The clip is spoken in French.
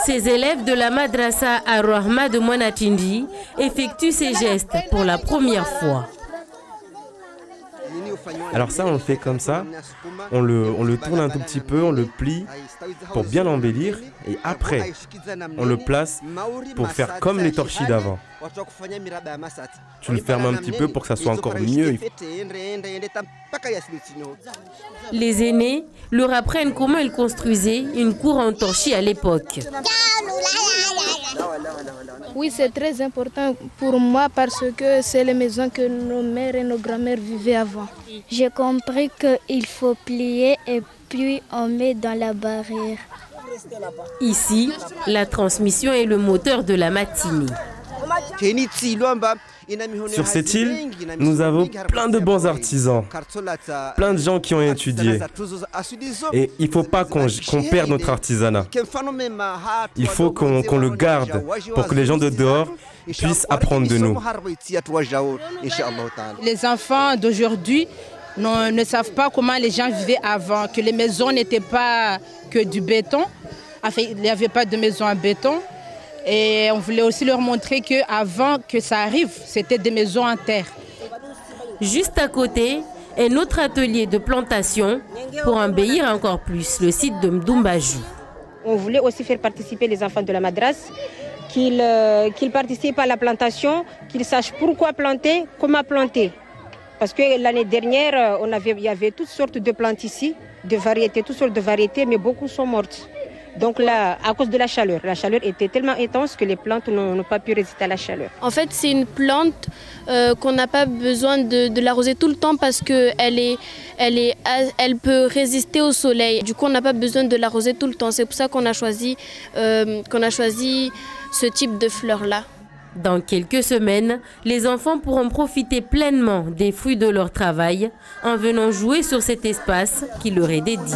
Ces élèves de la madrasa Ar-Rahma de Mwanatindi effectuent ces gestes pour la première fois. Alors ça, on le fait comme ça, on le tourne un tout petit peu, on le plie pour bien l'embellir et après, on le place pour faire comme les torchis d'avant. Tu le fermes un petit peu pour que ça soit encore mieux. Les aînés leur apprennent comment ils construisaient une cour en torchis à l'époque. Oui, c'est très important pour moi parce que c'est les maisons que nos mères et nos grand-mères vivaient avant. J'ai compris qu'il faut plier et puis on met dans la barrière. Ici, la transmission est le moteur de la matinée. Sur cette île, nous avons plein de bons artisans, plein de gens qui ont étudié. Et il ne faut pas qu'on perde notre artisanat. Il faut qu'on le garde pour que les gens de dehors puissent apprendre de nous. Les enfants d'aujourd'hui ne savent pas comment les gens vivaient avant, que les maisons n'étaient pas que du béton. Enfin, il n'y avait pas de maison en béton. Et on voulait aussi leur montrer qu'avant que ça arrive, c'était des maisons en terre. Juste à côté, un autre atelier de plantation pour embellir encore plus le site de Mdumbaju. On voulait aussi faire participer les enfants de la madrasse, qu'ils participent à la plantation, qu'ils sachent pourquoi planter, comment planter. Parce que l'année dernière, il y avait toutes sortes de plantes ici, toutes sortes de variétés, mais beaucoup sont mortes. Donc là, à cause de la chaleur était tellement intense que les plantes n'ont pas pu résister à la chaleur. En fait, c'est une plante qu'on n'a pas besoin de l'arroser tout le temps parce qu'elle peut résister au soleil. Du coup, on n'a pas besoin de l'arroser tout le temps. C'est pour ça qu'on a choisi ce type de fleurs-là. Dans quelques semaines, les enfants pourront profiter pleinement des fruits de leur travail en venant jouer sur cet espace qui leur est dédié.